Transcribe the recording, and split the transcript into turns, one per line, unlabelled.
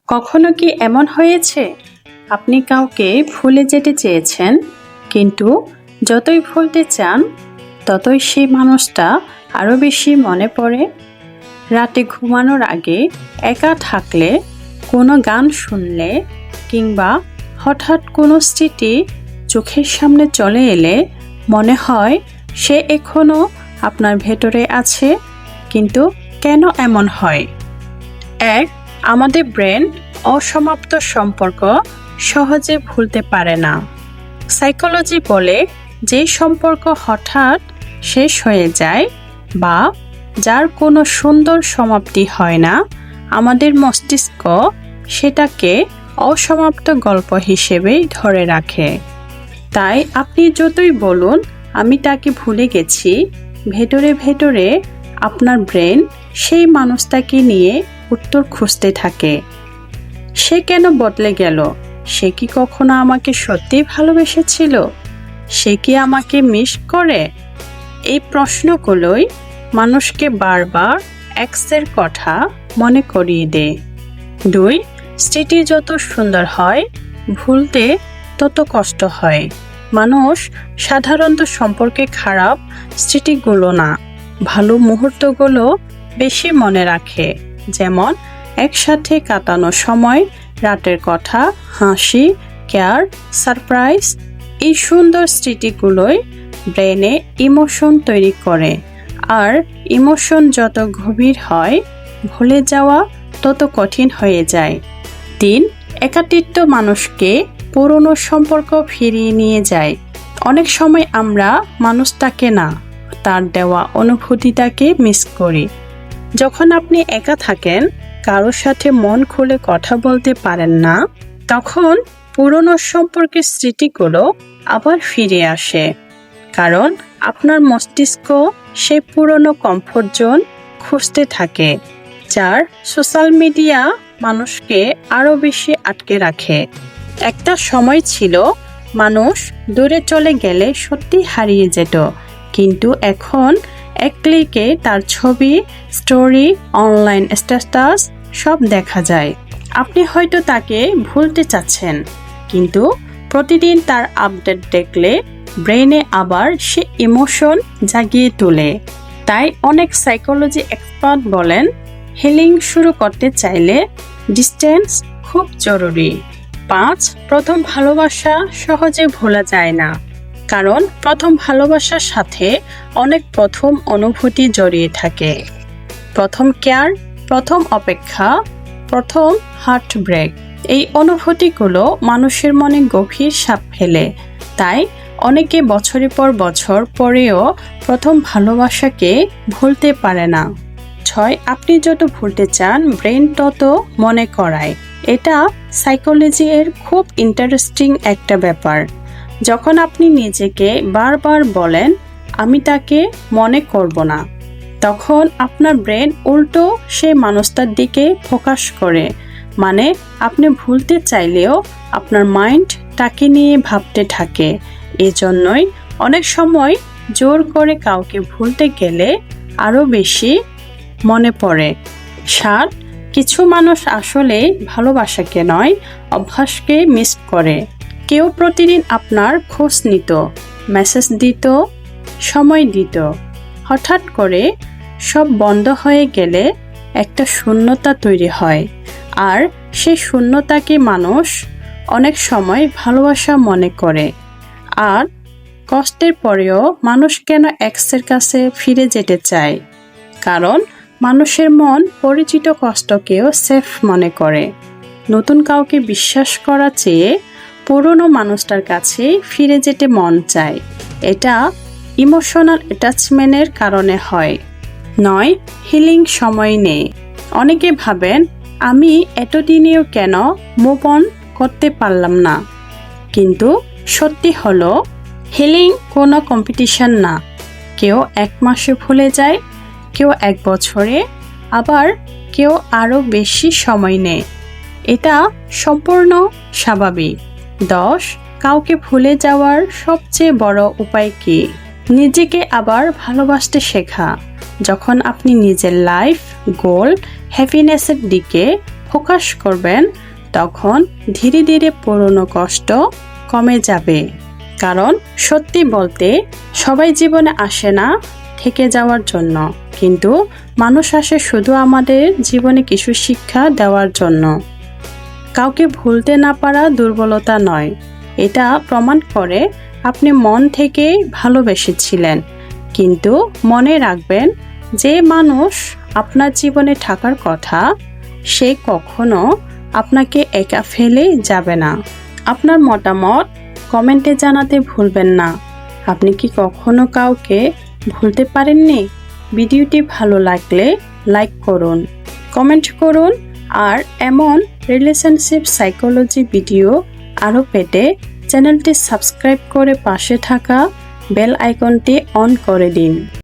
কখনো কি এমন হয়েছে আপনি কাউকে ভুলে যেতে চেয়েছেন, কিন্তু যতই ভুলতে চান ততই সেই মানুষটা আরও বেশি মনে পড়ে? রাতে ঘুমানোর আগে একা থাকলে, কোনো গান শুনলে, কিংবা হঠাৎ কোনো স্মৃতি চোখের সামনে চলে এলে মনে হয় সে এখনো আপনার ভেতরে আছে। কিন্তু কেন এমন হয়? আমাদের ব্রেন অসমাপ্ত সম্পর্ক সহজে ভুলতে পারে না। সাইকোলজি বলে, যে সম্পর্ক হঠাৎ শেষ হয়ে যায় বা যার কোনো সুন্দর সমাপ্তি হয় না, আমাদের মস্তিষ্ক সেটাকে অসমাপ্ত গল্প হিসেবেই ধরে রাখে। তাই আপনি যতই বলুন আমি তাকে ভুলে গেছি, ভেতরে ভেতরে আপনার ব্রেন সেই মানুষটাকে নিয়ে উত্তর খুঁজতে থাকে। সে কেন বদলে গেল? সে কি কখনো আমাকে সত্যিই ভালোবেসেছিল? সে কি আমাকে মিস করে? এই প্রশ্নগুলোই মানুষকে বারবার এক্সের কথা মনে করিয়ে দেয়। 2. স্মৃতি যত সুন্দর হয়, ভুলতে তত কষ্ট হয়। মানুষ সাধারণত সম্পর্কে খারাপ স্মৃতিগুলো না, ভালো মুহূর্তগুলো বেশি মনে রাখে। যেমন একসাথে কাটানো সময়, রাতের কথা, হাসি, কেয়ার, সারপ্রাইজ। এই সুন্দর স্মৃতিগুলোই ব্রেনে ইমোশন তৈরি করে, আর ইমোশন যত গভীর হয়, ভুলে যাওয়া তত কঠিন হয়ে যায়। 3. একাকিত্ব মানুষকে পুরনো সম্পর্ক ফিরিয়ে নিয়ে যায়। অনেক সময় আমরা মানুষটাকে না, তার দেওয়া অনুভূতিটাকে মিস করি। যখন আপনি একা থাকেন, কারোর সাথে মন খুলে কথা বলতে পারেন না, তখন পুরনো সম্পর্কের স্মৃতিগুলো আবার ফিরে আসে। কারণ আপনার মস্তিষ্ক সেই পুরনো কমফোর্ট জোন খুঁজতে থাকে, যার সোশ্যাল মিডিয়া মানুষকে আরও বেশি আটকে রাখে। একটা সময় ছিল মানুষ দূরে চলে গেলে সত্যি হারিয়ে যেত, কিন্তু এখন এক ক্লিকে তার ছবি, স্টোরি, অনলাইন স্ট্যাটাস সব দেখা যায়। আপনি হয়তো তাকে ভুলতে চাচ্ছেন, কিন্তু প্রতিদিন তার আপডেট দেখলে ব্রেনে আবার সে ইমোশন জাগিয়ে তোলে। তাই অনেক সাইকোলজি এক্সপার্ট বলেন, হিলিং শুরু করতে চাইলে ডিস্টেন্স খুব জরুরি। 5. প্রথম ভালোবাসা সহজে ভোলা যায় না, কারণ প্রথম ভালোবাসার সাথে অনেক প্রথম অনুভূতি জড়িয়ে থাকে। প্রথম কেয়ার, প্রথম অপেক্ষা, প্রথম হার্ট ব্রেক। এই অনুভূতিগুলো মানুষের মনে গভীর ছাপ ফেলে। তাই অনেকে বছরের পর বছর পরেও প্রথম ভালোবাসাকে ভুলতে পারে না। 6. আপনি যত ভুলতে চান, ব্রেন তত মনে করায়। এটা সাইকোলজি এর খুব ইন্টারেস্টিং একটা ব্যাপার। যখন আপনি নিজেকে বারবার বলেন আমি তাকে মনে করব না, তখন আপনার ব্রেন উল্টো সেই মানুষটার দিকে ফোকাস করে। মানে আপনি ভুলতে চাইলেও আপনার মাইন্ড তাকে নিয়ে ভাবতে থাকে। এজন্যই অনেক সময় জোর করে কাউকে ভুলতে গেলে আরও বেশি মনে পড়ে। 7. কিছু মানুষ আসলে ভালোবাসাকে নয়, অভ্যাসকে মিস করে। কেউ প্রতিদিন আপনার খোঁজ নিত, মেসেজ দিত, সময় দিত। হঠাৎ করে সব বন্ধ হয়ে গেলে একটা শূন্যতা তৈরি হয়, আর সেই শূন্যতাকে মানুষ অনেক সময় ভালোবাসা মনে করে। আর কষ্টের পরেও মানুষ কেন এক্সের কাছে ফিরে যেতে চায়? কারণ মানুষের মন পরিচিত কষ্টকেও সেফ মনে করে। নতুন কাউকে বিশ্বাস করা চেয়ে পুরনো মানুষটার কাছে ফিরে যেতে মন চায়। এটা ইমোশনাল অ্যাটাচমেন্টের কারণে হয়। 9. হিলিং সময় নেই। অনেকে ভাবেন আমি এতদিনেও কেন মুভ অন করতে পারলাম না, কিন্তু সত্যি হলো হিলিং কোনো কম্পিটিশন না। কেউ 1 মাসে ভুলে যায়, কেউ 1 বছরে, আবার কেউ আরও বেশি সময় নেয়। এটা সম্পূর্ণ স্বাভাবিক। 10. কাউকে ভুলে যাওয়ার সবচেয়ে বড় উপায় কি? নিজেকে আবার ভালোবাসতে শেখা। যখন আপনি নিজের লাইফ, গোল, হ্যাপিনেসের দিকে ফোকাস করবেন, তখন ধীরে ধীরে পুরনো কষ্ট কমে যাবে। কারণ সত্যি বলতে সবাই জীবনে আসে না থেকে যাওয়ার জন্য, কিন্তু মানুষ আসে শুধু আমাদের জীবনে কিছু শিক্ষা দেওয়ার জন্য। কাউকে ভুলতে না পারা দুর্বলতা নয়, এটা প্রমাণ করে আপনি মন থেকেই ভালোবেসেছিলেন। কিন্তু মনে রাখবেন, যে মানুষ আপনার জীবনে থাকার কথা সে কখনো আপনাকে একা ফেলে যাবে না। আপনার মতামত কমেন্টে জানাতে ভুলবেন না। আপনি কি কখনো কাউকে ভুলতে পারেননি? ভিডিওটি ভালো লাগলে লাইক করুন, কমেন্ট করুন, আর এমন রিলেশনশিপ সাইকোলজি ভিডিও আরও পেতে চ্যানেলটি সাবস্ক্রাইব করে পাশে থাকা বেল আইকনটি অন করে দিন।